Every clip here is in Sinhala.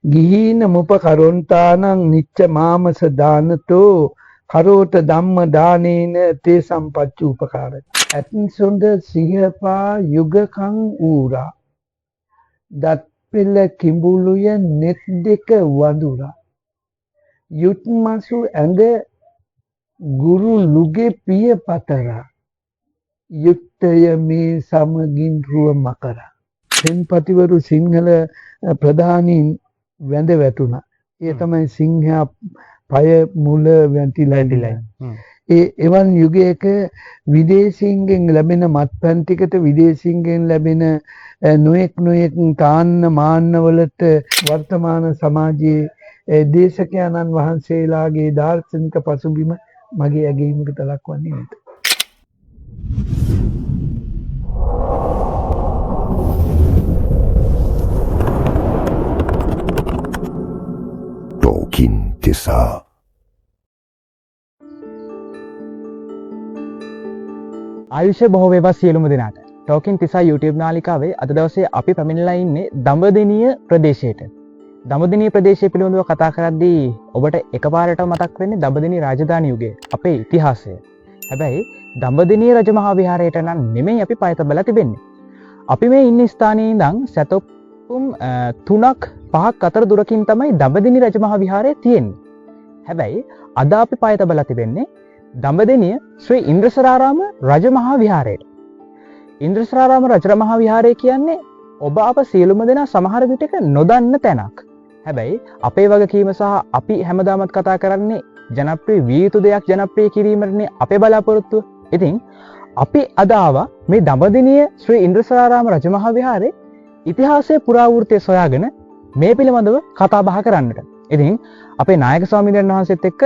ගිහීන මුපකරොන්තානං නිච්ච මාමස දානතෝ කරෝත ධම්ම දානේන තේ සම්පච්ච උපකාරයි. ඇතිසොඳ සිහපා යුගකං ඌරා දත් පෙළ කිඹුලුය නෙත් දෙක වඳුරා යුත්මසු ඇඳ ගුරු ලුගේ පිය පතරා යුක්තය මේ සමගින් රුව මකරා. සෙන්පතිවරු සිංහල ප්‍රධානීන් වැඳ වැටුණා. ඒ තමයි සිංහයා පය මුල වැටිලා. එවන් යුගයක විදේශීන්ගෙන් ලැබෙන මත්පැන් ටිකට විදේශීන්ගෙන් ලැබෙන නොයෙක් තාන්න මාන්නවලට වර්තමාන සමාජයේ දේශකයන්න් වහන්සේලාගේ දාර්ශනික පසුබිම මගේ ඇගීමකට ලක්වන්නේ නැත. Talking Tisa. ආයුෂ බොහෝ වේවා සියලුම දෙනාට. ටෝකින් තිසා YouTube නාලිකාවේ අද දවසේ අපි පැමිණලා ඉන්නේ දඹදෙණිය ප්‍රදේශයට. දඹදෙණිය ප්‍රදේශය පිළිබඳව කතා කරද්දී ඔබට එකපාරට මතක් වෙන්නේ දඹදෙණිය රාජධානි යුගයේ අපේ ඉතිහාසය. හැබැයි දඹදෙණිය රජමහා විහාරයට නම් නෙමෙයි අපි පය තබලා තිබෙන්නේ. අපි මේ ඉන්න ස්ථානයේ ඉඳන් සැතොප්පුම් 3ක් 5ක් අතර දුරකින් තමයි දඹදෙණිය රජමහා විහාරය තියෙන්නේ. හැබැයි අද අපි පය තබලා තිබෙන්නේ දඹදෙණිය ශ්‍රී ඉන්ද්‍රසරාරාම රජමහා විහාරයට. ඉන්ද්‍රසරාරාම රජමහා විහාරය කියන්නේ ඔබ අප සියලුම දෙනා සමහර විටක නොදන්න තැනක්. හැබැයි අපේ වගකීම සහ අපි හැමදාමත් කතා කරන්නේ ජනප්‍රිය විය යුතු දෙයක් ජනප්‍රිය කිරීමටනේ අපේ බලාපොරොත්තුව. ඉතින් අපි අද ආවා මේ දඹදෙණිය ශ්‍රී ඉන්ද්‍රසරාරාම රජමහා විහාරයේ ඉතිහාසයේ පුරාවෘත්තය සොයාගෙන මේ පිළිබඳව කතා බහ කරන්නට. ඉතින් අපේ නායක ස්වාමීන් වහන්සේත් එක්ක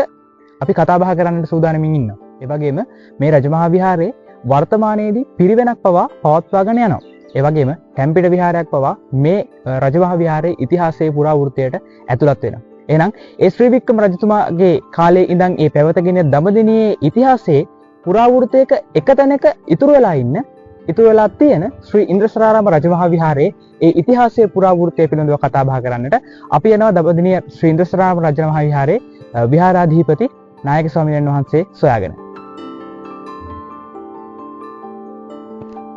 අපි කතා බහ කරන්නට සූදානමින් ඉන්නවා. ඒ වගේම මේ රජමහා විහාරයේ වර්තමානයේදී පිරිවෙනක් පවා පවත්වාගෙන යනවා. ඒ වගේම ටැම්පිට විහාරයක් පවා මේ රජමහා විහාරයේ ඉතිහාසයේ පුරාවෘත්තයට ඇතුළත් වෙනවා. එහෙනම් ඒ ශ්‍රී වික්‍රම රජතුමාගේ කාලේ ඉඳන් ඒ පැවතගෙන දඹදෙණියේ ඉතිහාසයේ පුරාවෘත්තයක එක තැනක ඉතුරු වෙලා තියෙන ශ්‍රී ඉන්ද්‍රසරාරාම රජමහා විහාරයේ ඒ ඉතිහාසයේ පුරාවෘත්තය පිළිබඳව කතා බහ කරන්නට අපි යනවා දඹදෙණිය ශ්‍රී ඉන්ද්‍රසරාරාම රජමහා විහාරයේ විහාරාධිපති නායක ස්වාමීන් වහන්සේ සොයාගෙන.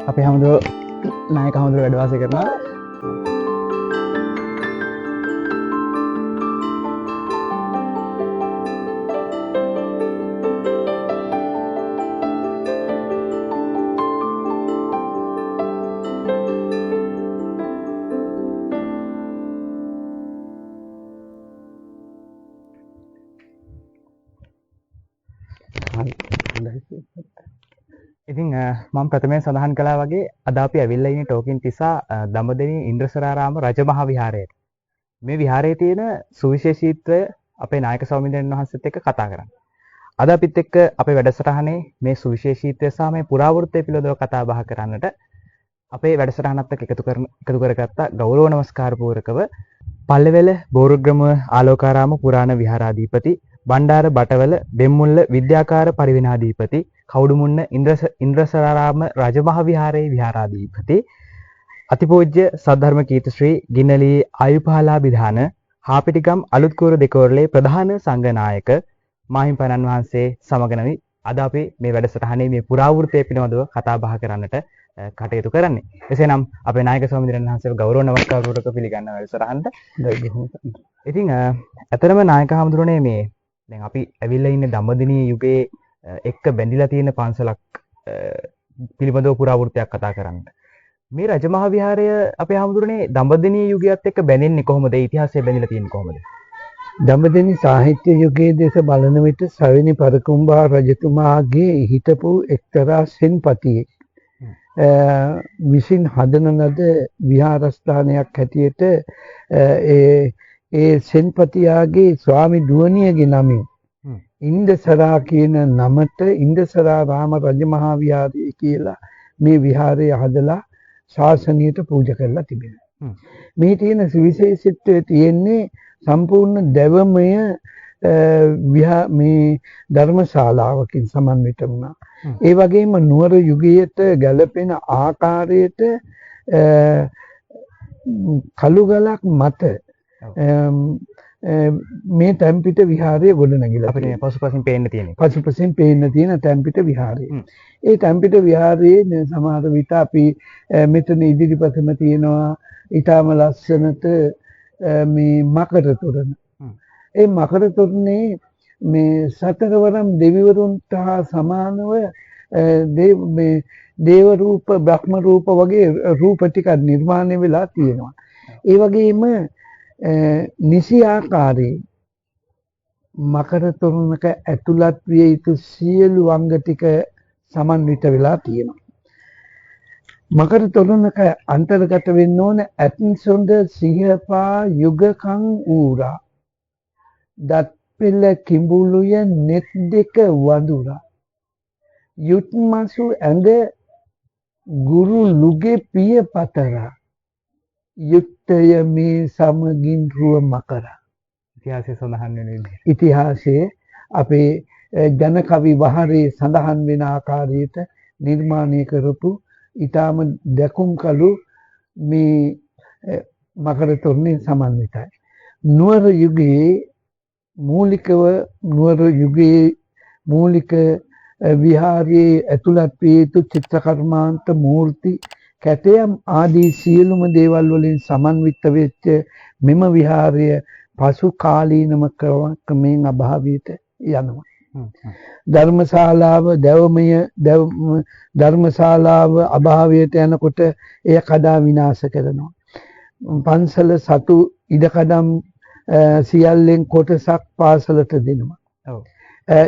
අපේ හැමදෝ නායක හැමදෝ වැඩ වාසය කරනවා. ඉතින් මම ප්‍රථමයෙන් සඳහන් කළා වගේ අද අපි ඇවිල්ලා ඉන්නේ ටෝකින් තිසා දඹදෙණිය ඉන්ද්‍රසරාරාම රජමහා විහාරයට. මේ විහාරයේ තියෙන සුවිශේෂීත්වය අපේ නායක ස්වාමීන් වහන්සේත් එක්ක කතා කරන්න. අද අපිත් එක්ක අපේ වැඩසටහනේ මේ සුවිශේෂීත්වය සහ මේ පුරාවෘත්තය පිළිබඳව කතා බහ කරන්නට අපේ වැඩසටහනත් එක්ක එකතු කරගත්ත ගෞරව නමස්කාර පූරකව පල්ලෙවැල බෝරුග්‍රම ආලෝකාරාම පුරාණ විහාරාධිපති බණ්ඩාර බටවල බෙම්මුල්ල විද්‍යාකාර පරිවිනාධිපති කවුඩුමුන්න ඉන්ද්‍රසරාරාම රජමහා විහාරයේ විහාරාධිපති අතිපූජ්‍ය සද්ධර්ම කීර්ති ශ්‍රී ගින්නලී ආයුපහලාභිධාන හාපිටිගම් අලුත්කూరు දෙකෝරළේ ප්‍රධාන සංඝනායක මාහිම්පණන් වහන්සේ සමගනවි අද අපි මේ වැඩසටහනේ මේ පුරාවෘත්තය පිළිබඳව කතා බහ කරන්නට කටයුතු කරන්නේ. එසේනම් අපේ නායක ස්වාමීන් වහන්සේව ගෞරව නමස්කාර පූර්වක පිළිගන්න වැඩසටහනට. ඉතින් ඇතරම නායක හඳුරන්නේ මේ දැන් අපි ඇවිල්ලා ඉන්නේ දඹදෙණිය යුගයේ එක්ක බැඳිලා තියෙන පන්සලක් පිළිබඳව පුරාවෘත්තයක් කතා කරන්න. මේ රජමහා විහාරය අපේ හඳුරන්නේ දඹදෙණිය යුගයත් එක්ක බැඳෙන්නේ කොහොමද? ඉතිහාසය බැඳිලා තියෙන්නේ කොහොමද? දඹදෙණි සාහිත්‍ය යුගයේ දේශ බලන විට සවෙනි පරකුම්බා රජතුමාගේ හිටපු එක්තරා සෙන්පතියෙක් විසින් හදන ලද විහාරස්ථානයක් හැටියට ඒ සෙන්පතියාගේ ස්වාමි දුවණියගේ නමින් ඉන්දසරා කියන නමට ඉන්දසරාරාම රජමහා විහාරය කියලා මේ විහාරය හදලා ශාසනයට පූජා කරලා තිබෙනවා. මේ තියෙන සුවිශේෂීත්වය තියෙන්නේ සම්පූර්ණ දැවමය මේ ධර්මශාලාවකින් සමන්විත වුණා. ඒ වගේම නුවර යුගයට ගැලපෙන ආකාරයට කළුගලක් මත මේ තැන්පිට විහාරය ගොඩනැගිලා අපිට මේ පසුපසින් පේන්න තියෙන්නේ. පසුපසින් පේන්න තියෙන තැන්පිට විහාරය. ඒ තැන්පිට විහාරයේ සමහර විට අපි මෙතන ඉදිරිපසම තියෙනවා ඊටාම ලස්සනට මේ මකර තොරණ. ඒ මකර තොරණේ මේ සතරවරම් දෙවිවරුන්ට හා සමානව මේ දේව රූප බ්‍රහ්ම රූප වගේ රූප ටිකක් නිර්මාණය වෙලා තියෙනවා. ඒ වගේම නිසි ආකාරයේ මකර තොරණක ඇතුළත් විය යුතු සියලු අංග ටික සමන්විත වෙලා තියෙනවා. මකර තොරණක අන්තර්ගත වෙන්න ඕන ඇත්සොඳ සිහපා යුගකං ඌරා දත් පෙළ කිඹුලුය නෙත් දෙක වඳුරා යුත්මසු ඇඳ ගුරු ලුගේ පිය පතරා යුක්තය මේ සමගින් රුව මකරා. ඉතිහාසයේ සඳහන් වෙන විදිහට. ඉතිහාසයේ අපේ ජන කවි වහරේ සඳහන් වෙන ආකාරයට නිර්මාණය කරපු ඊටාම දැකුම් කළු මේ මකර තොරණේ සමන්විතයි. නුවර යුගයේ මූලික විහාරයේ ඇතුළත් විය යුතු චිත්‍ර කර්මාන්ත මූර්ති කැටයම් ආදී සියලුම දේවල් වලින් සමන්විත වෙච්ච මෙම විහාරය පසු කාලීනම ක්‍රමයෙන් අභාවයට යනවා. ධර්මශාලාව අභාවයට යනකොට එය කඩා විනාශ කරනවා. පන්සල සතු ඉඩකඩම් සියල්ලෙන් කොටසක් පාසලට දෙනවා.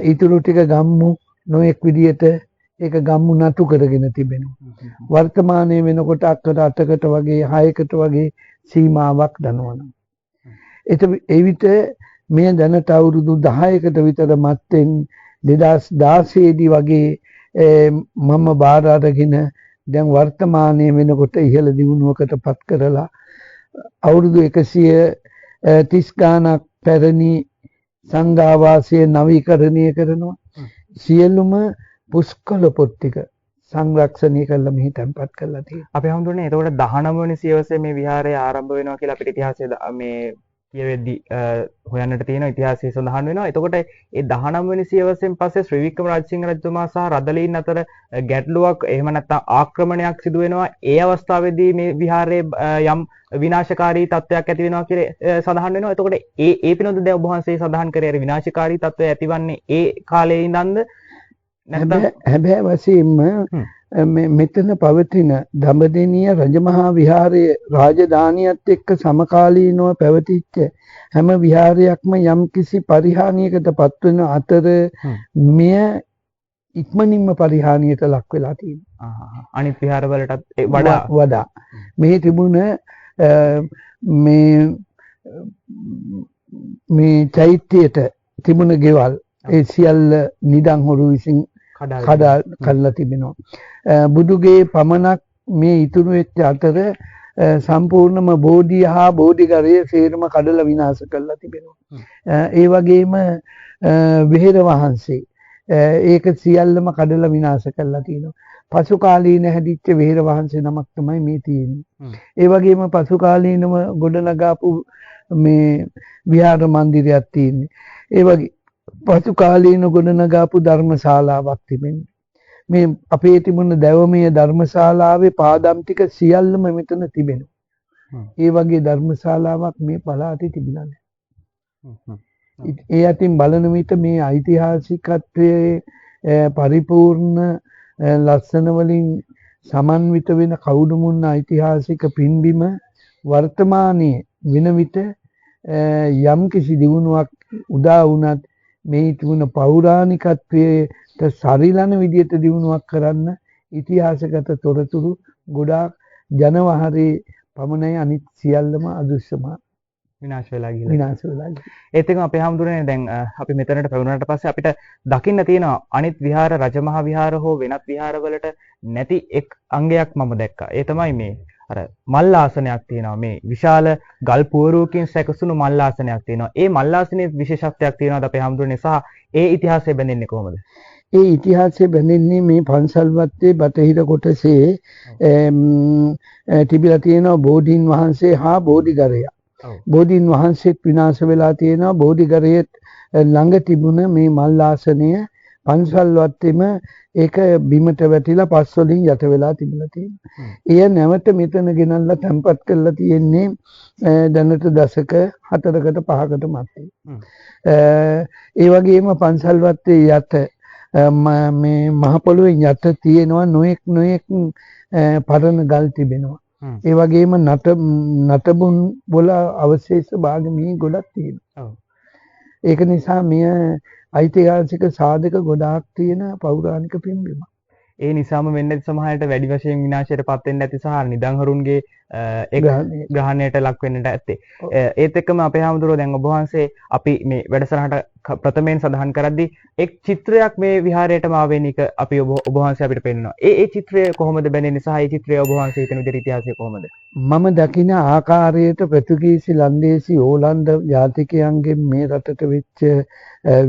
ඉතුරු ටික ගම්මු නොඑක් විදියට ඒක ගම්මු නතු කරගෙන තිබෙනවා. වර්තමානයේ වෙනකොට අක්කට 8කට වගේ 6කට වගේ සීමාවක් දනවනවා. එවිට මේ දැනට අවුරුදු 10කට විතර මත්තෙන් 2016 දී වගේ මම බාර අරගෙන දැන් වර්තමානයේ වෙනකොට ඉහළ දියුණුවකට පත් කරලා අවුරුදු 130 ගානක් පැරණි සංඝාවාසය නවීකරණය කරනවා. සියලුම පුස්කොළ පොත් ටික සංරක්ෂණය කරලා මෙහි තැන්පත් කරලා තියෙනවා. අපි හඳුන්නේ එතකොට 19 වෙනි සියවසේ මේ විහාරය ආරම්භ වෙනවා කියලා අපිට ඉතිහාසයේ මේ කියවෙද්දි හොයන්නට තියෙන ඉතිහාසයේ සඳහන් වෙනවා. එතකොට ඒ 19 වෙනි සියවසෙන් පස්සේ ශ්‍රී වික්‍රම රජසිංහ රජතුමා සහ රදලීන් අතර ගැටලුවක් එහෙම නැත්නම් ආක්‍රමණයක් සිදු වෙනවා. ඒ අවස්ථාවේදී මේ විහාරයේ යම් විනාශකාරී තත්ත්වයක් ඇති වෙනවා කියලා සඳහන් වෙනවා. එතකොට ඒ පිනොද දැන් ඔබ වහන්සේ සඳහන් කරේ අර විනාශකාරී තත්ත්වය ඇතිවන්නේ ඒ කාලේ ඉඳන්ද නැත්නම් හැබැයි වශයෙන්ම මෙතන පවතින දඹදෙණිය රජමහා විහාරයේ රාජධානියත් එක්ක සමකාලීනව පැවතිච්ච හැම විහාරයක්ම යම් කිසි පරිහානියකට පත්වෙන අතර මෙය ඉක්මනින්ම පරිහානියට ලක් වෙලා තියෙනවා. අනිත් විහාරවලටත් වඩා මේ තිබුණ මේ චෛත්‍යයට තිබුණ ගෙවල් ඒ සියල්ල නිදන් හොරු විසින් කඩා කරලා තිබෙනවා. බුදුගේ පමණක් මේ ඉතුරු වෙච්ච අතර සම්පූර්ණම බෝධිය හා බෝධිගරය සේරම කඩලා විනාශ කරලා තිබෙනවා. ඒ වගේම විහෙර වහන්සේ ඒක සියල්ලම කඩලා විනාශ කරලා තියෙනවා. පසු කාලීන හැදිච්ච විහෙර වහන්සේ නමක් තමයි මේ තියෙන්නේ. ඒ වගේම පසු කාලීනව ගොඩනගාපු මේ විහාර මන්දිරයක් තියෙන්නේ. ඒ වගේ පසු කාලීන ගොඩනගාපු ධර්මශාලාවක් තිබෙනවා. මේ අපේ තිබුණ දැවමීය ධර්මශාලාවේ පාදම් ටික සියල්ලම මෙතන තිබෙනවා. ඒ වගේ ධර්මශාලාවක් මේ පළාතේ තිබුණා නෑ. ඒ අතින් බලන විට මේ ඓතිහාසිකත්වයේ පරිපූර්ණ ලස්සන වලින් සමන්විත වෙන කවුරුමුන්න ඓතිහාසික පින්බිම වර්තමානයේ වෙන විට යම් කිසි දියුණුවක් උදා වුණත් මේ තිබුණ පෞරාණිකත්වයට සරිලන විදියට දියුණුවක් කරන්න ඉතිහාසගත තොරතුරු ගොඩාක් ජනවහරේ පමණයි අනිත් සියල්ලම අදෘශ්‍යම විනාශ වෙලා ගිහිල්ලා. ඒත් එක්කම අපේ හැමදෙරේ දැන් අපි මෙතනට පැමිණුණාට පස්සේ අපිට දකින්න තියෙනවා අනිත් විහාර රජමහා විහාර හෝ වෙනත් විහාරවලට නැති එක් අංගයක් මම දැක්කා. ඒ තමයි මේ අර මල් ආසනයක් තියෙනවා. මේ විශාල ගල් පුවරුවකින් සැකසුණු මල් ආසනයක් තියෙනවා. ඒ මල් ආසනයේ විශේෂත්වයක් තියෙනවාද අපේ හැමදෙරේ සහ ඒ ඉතිහාසය බැඳෙන්නේ කොහොමද? ඒ ඉතිහාසය බැඳෙන්නේ මේ පන්සල් වත්තේ බටහිර කොටසේ තිබිලා තියෙනවා බෝධීන් වහන්සේ හා බෝධිගරයා. ඔව්. බෝධීන් වහන්සේත් විනාශ වෙලා තියෙනවා. බෝධිගරයෙත් ළඟ තිබුණ මේ මල් ආසනය පන්සල් වත්තේම ඒක බිමට වැටිලා පස් වලින් යට වෙලා තිබුණා තියෙනවා. එය නැවත මෙතන ගෙනල්ලා තැම්පත් කරලා තියෙන්නේ දැනට දශක 4කට 5කට මැත්තේ. ඒ වගේම පන්සල් වත්තේ යට මේ මහ පොළොවේ යට තියෙනවා නොඑක් පරණ ගල් තිබෙනවා. ඒ වගේම නටබුන් වල අවශේෂ භාග මේ ගොඩක් තියෙනවා. ඒක නිසා මෙය ඓතිහාසික සාධක ගොඩාක් තියෙන පෞරාණික පින්බිමක්. ඒ නිසාම වෙන්නේ සමහරට වැඩි වශයෙන් විනාශයට පත් වෙන්න ඇති සහ නිදංහරුන්ගේ ග්‍රහණයට ලක් වෙන්නට ඇත්තේ. ඒත් එක්කම අපේ හාමුදුරුවෝ දැන් ඔබ වහන්සේ අපි මේ වැඩසටහනට ප්‍රථමයෙන් සඳහන් කරද්දී එක් චිත්‍රයක් මේ විහාරයටම ආවේනික අපි ඔබ වහන්සේ අපිට පෙන්වනවා. ඒ චිත්‍රය කොහොමද බැඳෙන්නේ සහ ඒ චිත්‍රය ඔබ වහන්සේ හිතන විදිහට ඉතිහාසය කොහොමද? මම දකින ආකාරයට පෘතුගීසි ලන්දේසි ඕලන්ද ජාතිකයන්ගෙන් මේ රටට වෙච්ච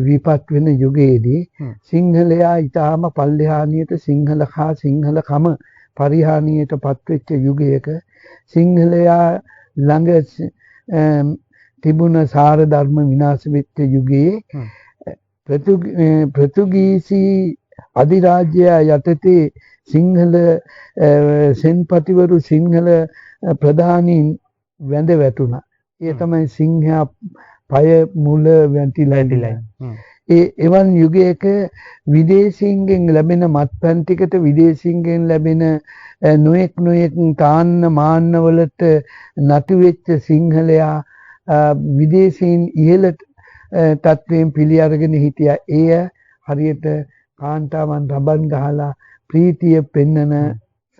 විපත් වෙන යුගයේදී සිංහලයා ඊටාම පල්ලෙහානියට සිංහලකා සිංහලකම පරිහානියට පත්වෙච්ච යුගයක සිංහලයා ළඟ තිබුණ සාර ධර්ම විනාශ වෙච්ච යුගයේ පෘතුගීසි අධිරාජ්‍ය යටතේ සිංහල සෙන්පතිවරු සිංහල ප්‍රධානීන් වැඳ වැටුණා. ඒ තමයි සිංහයා පය මුල වැටිලා. එවන් යුගයක විදේශීන්ගෙන් ලැබෙන මත්පැන් ටිකට විදේශීන්ගෙන් ලැබෙන නොඑක් තාන්න මාන්න වලට නතු වෙච්ච සිංහලයා විදේශීන් ඉහළ තත්වයෙන් පිළි අරගෙන හිටියා. එය හරියට කාන්තාවන් රබන් ගහලා ප්‍රීතිය පෙන්නන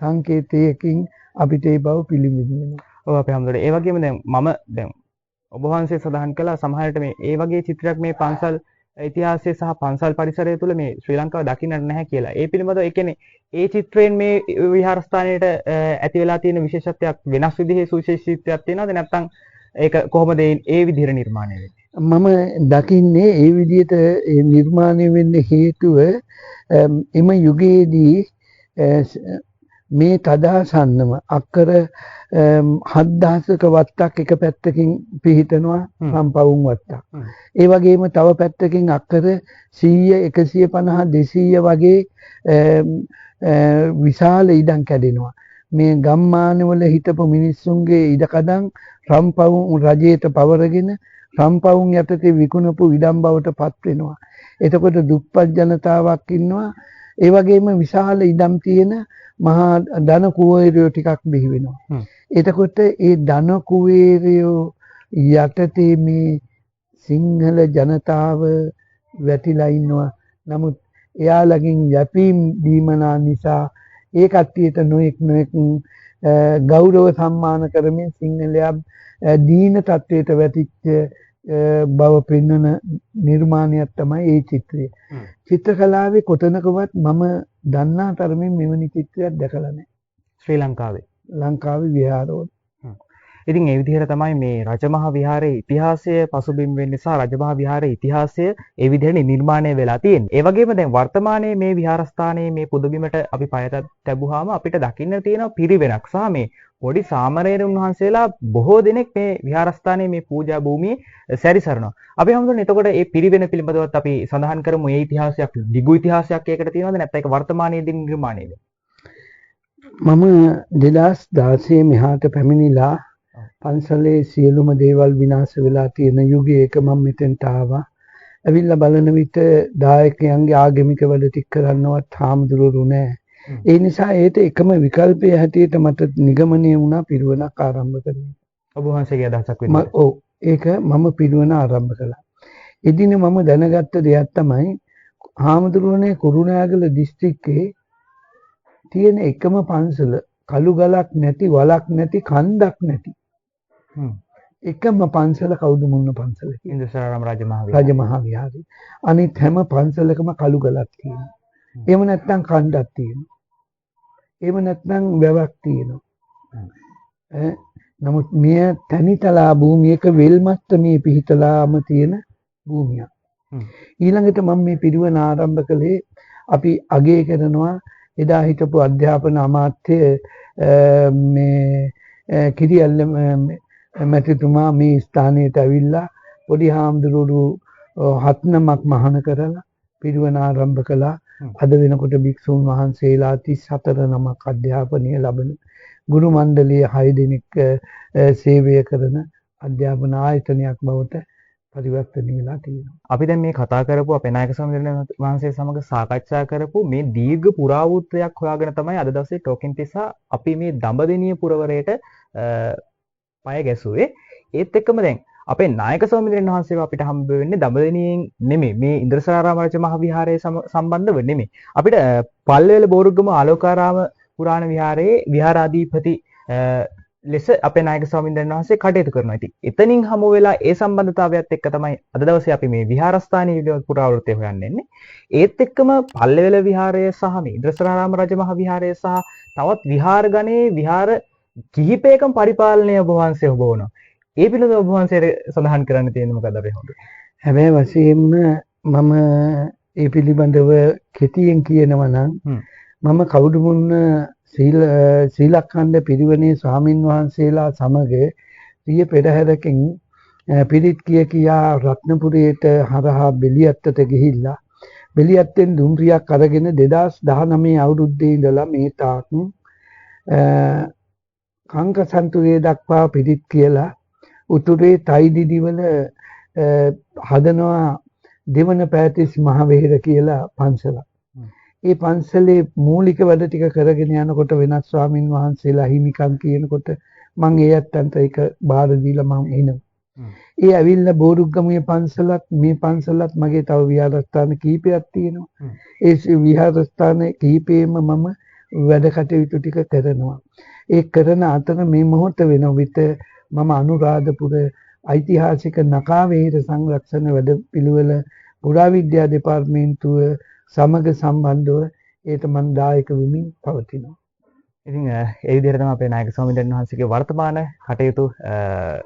සංකේතයකින් අපිට ඒ බව පිළිගන්නවා. ඔව් අපේ හැමදෙරේ ඒ වගේම දැන් ඔබ වහන්සේ සඳහන් කළා සමහරට මේ ඒ වගේ චිත්‍රයක් මේ පන්සල් ඉතිහාසය සහ පන්සල් පරිසරය තුළ මේ ශ්‍රී ලංකාව දකින්නට නැහැ කියලා. ඒ පිළිබඳව ඒ කියන්නේ ඒ චිත්‍රයෙන් මේ විහාරස්ථානයට ඇති වෙලා තියෙන විශේෂත්වයක් වෙනස් විදිහේ සුවිශේෂීත්වයක් තියෙනවද නැත්නම් ඒක කොහොමද ඒ විදිහට නිර්මාණය වෙන්නේ? මම දකින්නේ ඒ විදිහට නිර්මාණය වෙන්න හේතුව එම යුගයේදී මේ තදාසන්නම අක්කර 7000ක වත්තක් එක පැත්තකින් පිහිටනවා සම්පවුම් වත්තක්. ඒ වගේම තව පැත්තකින් අක්කර 100 150 200 වගේ විශාල ඉඩම් කැඩෙනවා. මේ ගම්මානවල හිටපු මිනිස්සුන්ගේ ඉඩකඩම් සම්පවුම් රජයට පවරගෙන සම්පවුම් යටතේ විකුණපු ඉඩම් බවට පත් වෙනවා. එතකොට දුප්පත් ජනතාවක් ඉන්නවා. ඒ වගේම විශාල ඉඩම් තියෙන මහා ධන කුවේරයෝ ටිකක් බිහි වෙනවා. එතකොට ඒ ධන කුවේරයෝ යටතේ මේ සිංහල ජනතාව වැටිලා ඉන්නවා. නමුත් එයාලගෙන් යැපීම් දීමනා නිසා ඒ කට්ටියට නොඑක් ගෞරව සම්මාන කරමින් සිංහලයා දීන තත්වයට වැටිච්ච බව පෙන්වන නිර්මාණයක් තමයි ඒ චිත්‍රය. චිත්‍ර කලාවේ කොතනකවත් මම දන්නා තරමින් මෙවැනි චිත්‍රයක් දැකලා නැහැ. ශ්‍රී ලංකාවේ විහාරවල. ඉතින් ඒ විදිහට තමයි මේ රජමහා විහාරයේ ඉතිහාසය පසුබිම් වෙන්න නිසා රජමහා විහාරයේ ඉතිහාසය ඒ විදිහට නිර්මාණය වෙලා තියෙන්නේ. ඒ වගේම දැන් වර්තමානයේ මේ විහාරස්ථානයේ මේ පුදබිමට අපි පය තැබුවාම අපිට දකින්න තියෙන පිරිවෙනක් සහ මේ පොඩි සාමණේරුන් වහන්සේලා බොහෝ දෙනෙක් මේ විහාරස්ථානයේ මේ පූජා භූමියේ සැරිසරනවා. අපි හමුදුනේ එතකොට මේ පිරිවෙන පිළිබඳවත් අපි සඳහන් කරමු. මේ ඉතිහාසයක් දිගු ඉතිහාසයක් ඒකට තියෙනවද නැත්නම් ඒක වර්තමානයේදී නිර්මාණය වෙන්නේ? මම 2016 මෙහාට පැමිණිලා පන්සලේ සියලුම දේවල් විනාශ වෙලා තියෙන යුගයක මම මෙතෙන්ට ආවා. ඇවිල්ලා බලන විට දායකයන්ගේ ආගමික වැඩ ටික කරන්නවත් හාමුදුරුවෝ නැහැ. ඒ නිසා ඒට එකම විකල්පය හැටියට මට නිගමනය වුණා පිරිවෙනක් ආරම්භ කරන්න. ඔබ වහන්සේගේ අදහසක් වෙන්නේ? ඔව්. ඒක මම පිරිවෙන ආරම්භ කළා. එදින මම දැනගත්ත දෙයක් තමයි හාමුදුරුවනේ කුරුණෑගල දිස්ත්‍රික්කයේ තියෙන එකම පන්සල කළු ගලක් නැති වලක් නැති කන්දක් නැති. එකම පන්සල කවුද මුන්න පන්සල? ඉන්ද්‍රසාරාම රජමහා විහාරය. අනිත් හැම පන්සලකම කළු ගලක් තියෙනවා. එහෙම නැත්නම් කන්දක් තියෙනවා. එහෙම නැත්නම් වැවක් තියෙනවා. නමුත් මෙය තනිතලා භූමියක වෙල්මස්තමේ පිහිටලාම තියෙන භූමියක්. ඊළඟට මම මේ පිරිවෙන ආරම්භ කළේ අපි අගය කරනවා එදා හිටපු අධ්‍යාපන අමාත්‍ය මේ කිරියල්ල මැතිතුමා මේ ස්ථානයට ඇවිල්ලා පොඩි හාමුදුරුවෝ 7 නමක් මහාන කරලා පිරිවෙන ආරම්භ කළා. අද වෙනකොට භික්ෂුන් වහන්සේලා 34 නමක් අධ්‍යාපනය ලබන ගුරු මණ්ඩලයේ 6 දෙනෙක් සේවය කරන අධ්‍යාපන ආයතනයක් බවට පරිවර්තනය වෙලා තියෙනවා. අපි දැන් මේ කතා කරපු අපේ නායක ස්වාමීන් වහන්සේ සමග සාකච්ඡා කරපු මේ දීර්ඝ පුරාවෘත්තයක් හොයාගෙන තමයි අද දවසේ ටෝකින් තිසා අපි මේ දඹදෙණිය පුරවරයට පය ගැසුවේ. ඒත් එක්කම දැන් අපේ නායක ස්වාමීන් වහන්සේව අපිට හම්බ වෙන්නේ දඹදෙණියෙන් නෙමෙයි, මේ ඉන්ද්‍රසාරාම රජ මහ විහාරයේ සම්බන්ධව නෙමෙයි. අපිට පල්වේල බෝරුගම ආලෝකාරාම පුරාණ විහාරයේ විහාරාධිපති ලෙස අපේ නායක ස්වාමීන් වහන්සේ කටයුතු කරනවා. ඉතින් එතනින් හමු වෙලා ඒ සම්බන්ධතාවයත් එක්ක තමයි අද දවසේ අපි මේ විහාරස්ථානීය පිළිබඳ පුරාවෘත්තය හොයන්න එන්නේ. ඒත් එක්කම පල්ලෙවල විහාරය සහ මේ ඉන්ද්‍රසාරාම රජ මහ විහාරය සහ තවත් විහාර ගණයේ විහාර කිහිපයකම පරිපාලනය ඔබ වහන්සේ ඔබ වුණා. ඒ පිළිබඳව ඔබ වහන්සේට සඳහන් කරන්න තියෙන මොකද අපි හොඳ. හැබැයි වශයෙන්ම මම ඒ පිළිබඳව කෙටියෙන් කියනවා නම් මම කවුරුමුන්න ශ්‍රීලක්ඛණ්ඩ පිරිවෙනේ ස්වාමින් වහන්සේලා සමග සිය පෙරහැරකින් පිරිත් කියා රත්නපුරයට හරහා බෙලියත්තට ගිහිල්ලා බෙලියත්තෙන් දුම්රියක් අරගෙන 2019 අවුරුද්දේ ඉඳලා මේ තාක් කංකසන්තුරේ දක්වා පිරිත් කියලා උතුරේ තයිදිදිවල හදනවා දෙවන පෑතිස් මහවේර කියලා පන්සලක්. ඒ පන්සලේ මූලික වැඩ ටික කරගෙන යනකොට වෙනත් ස්වාමින් වහන්සේලා හිමිකම් කියනකොට මම ඒ අත්තන්ට ඒක බාර දීලා මම එනවා. ඒ ඇවිල්ලා බෝරුග්ගමයේ පන්සලත් මේ පන්සලත් මගේ තව විහාරස්ථාන කීපයක් තියෙනවා. ඒ විහාරස්ථාන කීපෙම මම වැඩ කටයුතු ටික කරනවා. ඒ කරන අතර මේ මොහොත වෙන විට මම අනුරාධපුර ඓතිහාසික නකාවේර සංරක්ෂණ වැඩපිළිවෙල පුරාවිද්‍යා දෙපාර්තමේන්තුව සමග සම්බන්ධව ඒට මම දායක වෙමින් පවතිනවා. ඉතින් ඒ විදිහට තමයි අපේ නායක ස්වාමීන් වහන්සේගේ වර්තමාන කටයුතු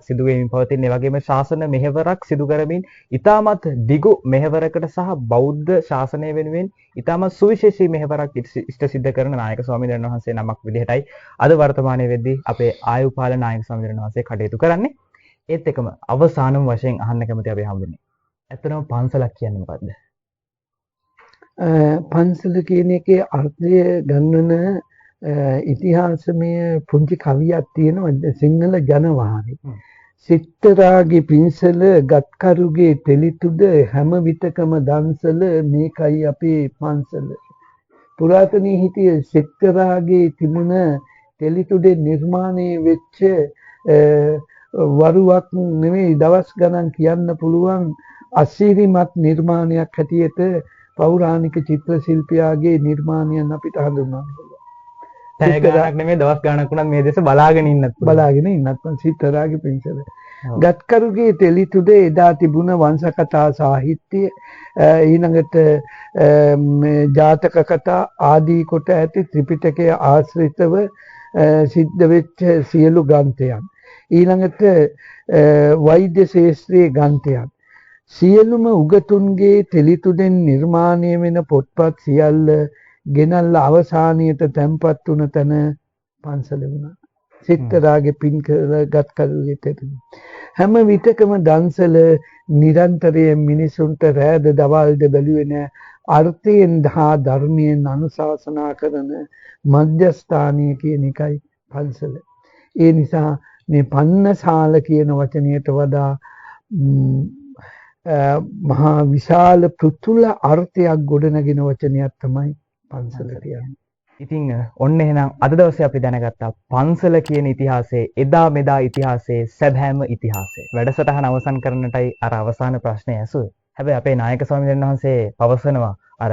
සිදු වෙමින් පවතින. ඒ වගේම ශාසන මෙහෙවරක් සිදු කරමින් ඊටමත් දිගු මෙහෙවරකට සහ බෞද්ධ ශාසනය වෙනුවෙන් ඊටමත් සුවිශේෂී මෙහෙවරක් ඉෂ්ට සිද්ධ කරන නායක ස්වාමීන් වහන්සේ නමක් විදිහටයි අද වර්තමානයේ වෙද්දී අපේ ආයුපාල නායක ස්වාමීන් වහන්සේ කටයුතු කරන්නේ. ඒත් එකම අවසානම වශයෙන් අහන්න කැමති අපි හම්බුනේ. ඇත්තටම පන්සලක් කියන්නේ මොකද්ද? පන්සල කියන එකේ අර්ථය ගන්නන ඉතිහාසමය පුංචි කවියක් තියෙනවා සිංහල ජනවාරි. සිත්තරාගේ පින්සල ගත්කරුගේ තෙලිතුඩ හැම විටකම දන්සල මේකයි අපේ පන්සල. පුරාතනයේ හිටිය සිත්තරාගේ තිබුණ තෙලිතුඩේ නිර්මාණය වෙච්ච වරුවක් නෙවෙයි දවස් ගණන් කියන්න පුළුවන් අසිරිමත් නිර්මාණයක් හැටියට පෞරාණික චිත්‍ර ශිල්පියාගේ නිර්මාණයන් අපිට හඳුන්වන්න පුළුවන්. පැය ගණනක් නෙමෙයි දවස් ගණනක් උනත් මේ දෙස බලාගෙන ඉන්නත් සිත්තරාගේ පින්සල. ගත්කරුගේ තෙලිතුඩේ එදා තිබුණ වංශ කතා සාහිත්‍ය ඊළඟට ජාතක කතා ආදී කොට ඇති ත්‍රිපිටකයේ ආශ්‍රිතව සිද්ධ වෙච්ච සියලු ග්‍රන්ථයන් ඊළඟට වෛද්‍ය ශාස්ත්‍රයේ ග්‍රන්ථයන් සියලුම උගතුන්ගේ තෙලිතුඩෙන් නිර්මාණය වෙන පොත්පත් සියල්ල ගෙනල්ලා අවසානයට තැන්පත් වුණ තැන පන්සල වුණා. සිත්තරාගේ පින්කරගත් කරුගේ තෙලිතුඩ. හැම විටකම දන්සල නිරන්තරයෙන් මිනිසුන්ට රැද දවල්ද බැලුවේ නෑ. අර්ථයෙන් හා ධර්මයෙන් අනුශාසනා කරන මධ්‍යස්ථානීය කියන එකයි පන්සල. ඒ නිසා මේ පන්නශාල කියන වචනයට වඩා මහා විශාල පෘතුල අර්ථයක් ගොඩනගෙන වචනයක් තමයි පන්සල කියන්නේ. ඉතින් ඔන්න එහෙනම් අද දවසේ අපි දැනගත්තා පන්සල කියන ඉතිහාසයේ එදා මෙදා ඉතිහාසයේ සැබෑම ඉතිහාසය. වැඩසටහන අවසන් කරන්නටයි අර අවසාන ප්‍රශ්නය ඇසුවේ. හැබැයි අපේ නායක ස්වාමීන් වහන්සේ පවසනවා අර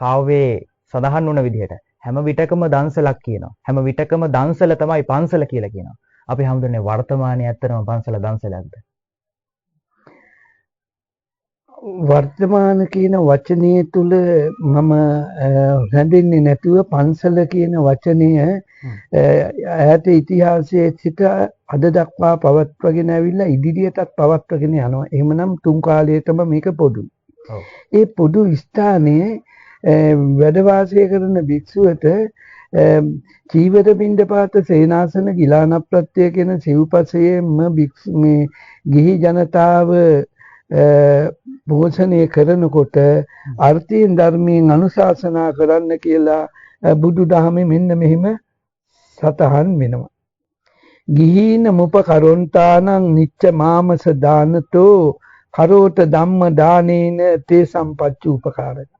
කාව්‍යයේ සඳහන් වුණ විදිහට හැම විටකම දන්සලක් කියනවා. හැම විටකම දන්සල තමයි පන්සල කියලා කියනවා. අපි හම්දුනේ වර්තමානයේ ඇත්තටම පන්සල දන්සලක්ද? වර්තමාන කියන වචනය තුල මම රැඳෙන්නේ නැතුව පන්සල කියන වචනය ඈත ඉතිහාසයේ සිට අද දක්වා පවත්වාගෙන ඇවිල්ලා ඉදිරියටත් පවත්වාගෙන යනවා. එහෙමනම් තුන් කාලයකම මේක පොදුයි. ඒ පොදු ස්ථානයේ වැඩ වාසය කරන භික්ෂුවට චීවර පිණ්ඩපාත සේනාසන ගිලාන ප්‍රත්‍ය කියන සිව්පසයේම මේ ගිහි ජනතාව පෝෂණය කරනකොට අර්ථයෙන් ධර්මයෙන් අනුශාසනා කරන්න කියලා බුදුදහමේ මෙන්න මෙහිම සතහන් වෙනවා. ගිහීන මුපකරොන්තානං නිච්ච මාමස දානතෝ කරෝත ධම්ම දානේන තේ සම්පච්චූපකාරක.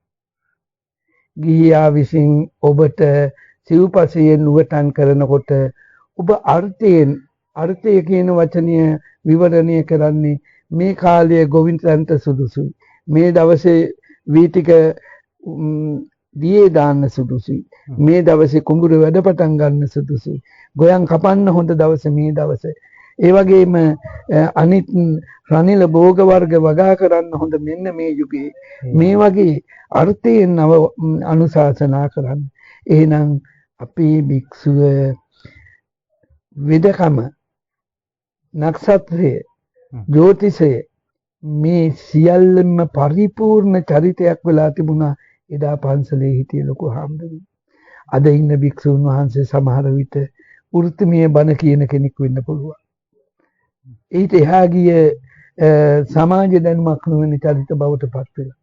ගිහියා විසින් ඔබට සිව්පසයෙන් නුවටන් කරනකොට ඔබ අර්ථය කියන වචනය විවරණය කරන්නේ මේ කාලයේ ගොවිතැන්ට සුදුසුයි. මේ දවසේ වීතික දියේ දාන්න සුදුසුයි. මේ දවසේ කුඹුර වැඩ පටන් ගන්න සුදුසුයි. ගොයන් කපන්න හොඳ දවසේ මේ දවසේ. ඒ වගේම අනිත් රනිල භෝග වර්ග වගා කරන්න හොඳ මෙන්න මේ යුගයේ. මේ වගේ අර්ථයෙන් අනුශාසනා කරන්න. එහෙනම් අපේ භික්ෂුව වෙදකම නක්ෂත්‍රය ජ්‍යොතිෂය මේ සියල්ලම පරිපූර්ණ චරිතයක් වෙලා තිබුණා එදා පන්සලේ හිටිය ලොකු හාමුදුරුවෝ. අද ඉන්න භික්ෂුන් වහන්සේ සමහර විට වෘත්තීය බණ කියන කෙනෙක් වෙන්න පුළුවන්. ඊට එහා ගිය සමාජ දැනුමක් නොවන චරිත බවට පත් වෙලා.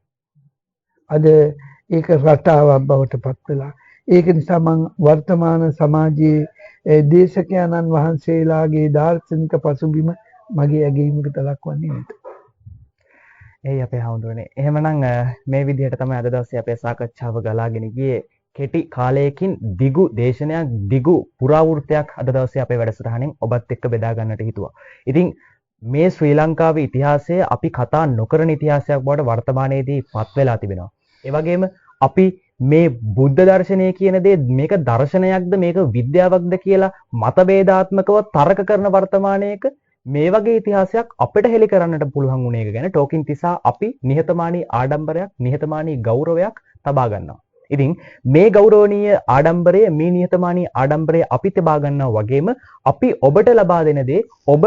අද ඒක රටාවක් බවට පත් වෙලා. ඒක නිසා මම වර්තමාන සමාජයේ දේශකයන්න් වහන්සේලාගේ දාර්ශනික පසුබිම මගේ ඇගීමකට ලක්වන්නේ නැත. ඒ අපේ හාමුදුරනේ. එහෙමනම් මේ විදිහට තමයි අද දවසේ අපේ සාකච්ඡාව ගලාගෙන ගියේ. කෙටි කාලයකින් දිගු දේශනයක් දිගු පුරාවෘත්තයක් අද දවසේ අපේ වැඩසටහනින් ඔබත් එක්ක බෙදා ගන්නට හිතුවා. ඉතින් මේ ශ්‍රී ලංකාවේ ඉතිහාසය අපි කතා නොකරන ඉතිහාසයක් බවට වර්තමානයේදී පත් වෙලා තිබෙනවා. ඒ වගේම අපි මේ බුද්ධ දර්ශනය කියන දේ මේක දර්ශනයක්ද මේක විද්‍යාවක්ද කියලා මතභේදාත්මකව තර්ක කරන වර්තමානයේක මේ වගේ ඉතිහාසයක් අපිට හෙළි කරන්නට පුළුවන් වුණ එක ගැන ටෝකින් තිසා අපි නිහතමානී ආඩම්බරයක් නිහතමානී ගෞරවයක් තබා ගන්නවා. ඉතින් මේ ගෞරවනීය ආඩම්බරය මේ නිහතමානී ආඩම්බරය අපි තබා ගන්නවා වගේම අපි ඔබට ලබා දෙන දේ ඔබ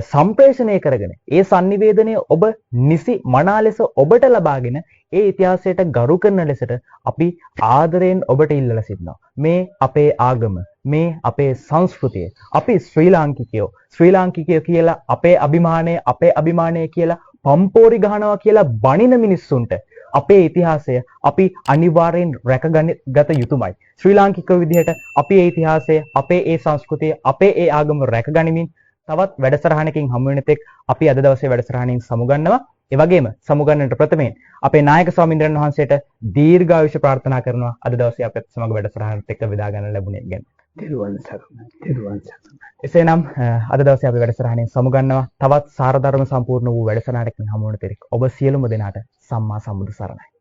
සම්ප්‍රේෂණය කරගෙන ඒ sannivedanaya ඔබ නිසි මනා ලෙස ඔබට ලබාගෙන ඒ ඉතිහාසයට ගරු කරන ලෙසට අපි ආදරයෙන් ඔබට ඉල්ලලා සිටිනවා. මේ අපේ ආගම මේ අපේ සංස්කෘතිය අපි ශ්‍රී ලාංකිකයෝ කියලා අපේ අභිමානය කියලා පම්පෝරි ගහනවා කියලා බණින මිනිස්සුන්ට අපේ ඉතිහාසය අපි අනිවාර්යෙන් රැකගත යුතුමයි. ශ්‍රී ලාංකිකව විදිහට අපි ඒ ඉතිහාසය අපේ ඒ සංස්කෘතිය අපේ ඒ ආගම රැකගනිමින් තවත් වැඩසටහනකින් හමු වෙන තෙක් අපි අද දවසේ වැඩසටහනින් සමුගන්නවා. ඒ වගේම සමුගන්නට ප්‍රථමයෙන් අපේ නායක ස්වාමීන් වහන්සේට දීර්ඝායුෂ ප්‍රාර්ථනා කරනවා අද දවසේ අපිත් සමග වැඩසටහනත් එක්ක බෙදා ගන්න ලැබුණේ ගැන. තෙරුවන් සරණයි. එසේනම් අද දවසේ අපි වැඩසටහනින් සමුගන්නවා. තවත් සාරධර්ම සම්පූර්ණ වූ වැඩසටහනකින් හමු වෙන තෙක් ඔබ සියලුම දෙනාට සම්මා සම්බුදු සරණයි.